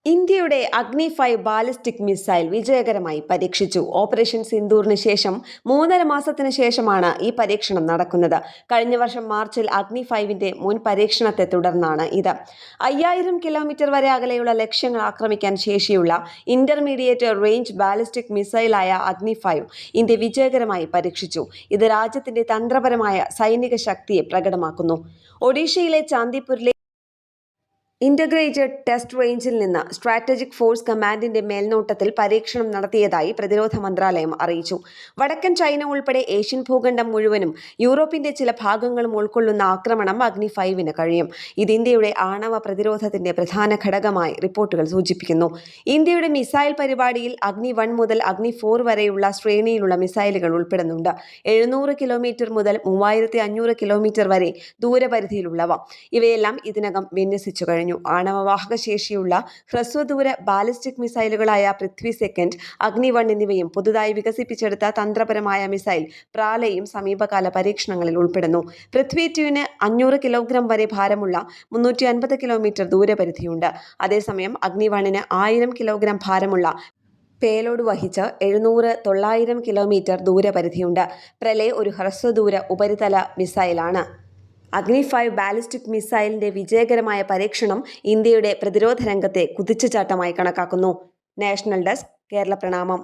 ഇന്ത്യയുടെ അഗ്നി 5 ballistic missile വിജയകരമായി പരീക്ഷിച്ചു. ഓപ്പറേഷൻ സിന്ദൂറിന് ശേഷം 3.5 മാസത്തിന് ശേഷമാണ് ഈ പരീക്ഷണം നടക്കുന്നത്. കഴിഞ്ഞ വർഷം മാർച്ചിൽ അഗ്നി 5ന്റെ മുൻ പരീക്ഷണത്തെ തുടർന്നാണ് ഇത്. 5000 കിലോമീറ്റർ വരെ അകലെയുള്ള ലക്ഷ്യങ്ങൾ ആക്രമിക്കാൻ ശേഷിയുള്ള ഇന്റർമീഡിയറ്റ് റേഞ്ച് ബാലിസ്റ്റിക് മിസൈലായ അഗ്നി 5 ഇന്ത്യ വിജയകരമായി പരീക്ഷിച്ചു. ഇത് രാജ്യത്തിന്റെ തന്ത്രപരമായ സൈനിക ശക്തിയെ പ്രകടമാക്കുന്നു. ഒഡീഷയിലെ ചാന്ദിപൂരിലെ ഇന്റഗ്രേറ്റഡ് ടെസ്റ്റ് റേഞ്ചിൽ നിന്ന് സ്ട്രാറ്റജിക് ഫോഴ്സ് കമാൻഡിന്റെ മേൽനോട്ടത്തിൽ പരീക്ഷണം നടത്തിയതായി പ്രതിരോധ മന്ത്രാലയം അറിയിച്ചു. വടക്കൻ ചൈന ഉൾപ്പെടെ ഏഷ്യൻ ഭൂഖണ്ഡം മുഴുവനും യൂറോപ്പിന്റെ ചില ഭാഗങ്ങളും ഉൾക്കൊള്ളുന്ന ആക്രമണം അഗ്നി 5ന് കഴിയും. ഇത് ഇന്ത്യയുടെ ആണവ പ്രതിരോധത്തിന്റെ പ്രധാന ഘടകമായി റിപ്പോർട്ടുകൾ സൂചിപ്പിക്കുന്നു. ഇന്ത്യയുടെ മിസൈൽ പരിപാടിയിൽ അഗ്നി 1 മുതൽ അഗ്നി 4 വരെയുള്ള ശ്രേണിയിലുള്ള മിസൈലുകൾ ഉൾപ്പെടുന്നുണ്ട്. 700 കിലോമീറ്റർ മുതൽ 3500 കിലോമീറ്റർ വരെ ദൂരപരിധിയിലുള്ളവ. ഇവയെല്ലാം ഇതിനകം വിന്യസിച്ചു കഴിഞ്ഞു. ആണവവാഹക ശേഷിയുള്ള ഹ്രസ്വദൂര ബാലിസ്റ്റിക് മിസൈലുകളായ പൃഥ്വി സെക്കൻഡ്, അഗ്നി 1 എന്നിവയും പുതുതായി വികസിപ്പിച്ചെടുത്ത തന്ത്രപരമായ മിസൈൽ പ്രാലയും സമീപകാല പരീക്ഷണങ്ങളിൽ ഉൾപ്പെടുന്നു. പൃഥ്വി 2ന് 500 കിലോഗ്രാം വരെ ഭാരമുള്ള 350 കിലോമീറ്റർ ദൂരപരിധിയുണ്ട്. അതേസമയം അഗ്നി 1ന് 1000 കിലോഗ്രാം ഭാരമുള്ള പേലോഡ് വഹിച്ച് 700-900 കിലോമീറ്റർ ദൂരപരിധിയുണ്ട്. പ്രലയ് ഒരു ഹ്രസ്വദൂര ഉപരിതല മിസൈലാണ്. അഗ്നി 5 ബാലിസ്റ്റിക് മിസൈലിന്റെ വിജയകരമായ പരീക്ഷണം ഇന്ത്യയുടെ പ്രതിരോധ രംഗത്തെ കുതിച്ചുചാട്ടമായി കണക്കാക്കുന്നു. നാഷണൽ ഡെസ്ക്, കേരള പ്രണാമം.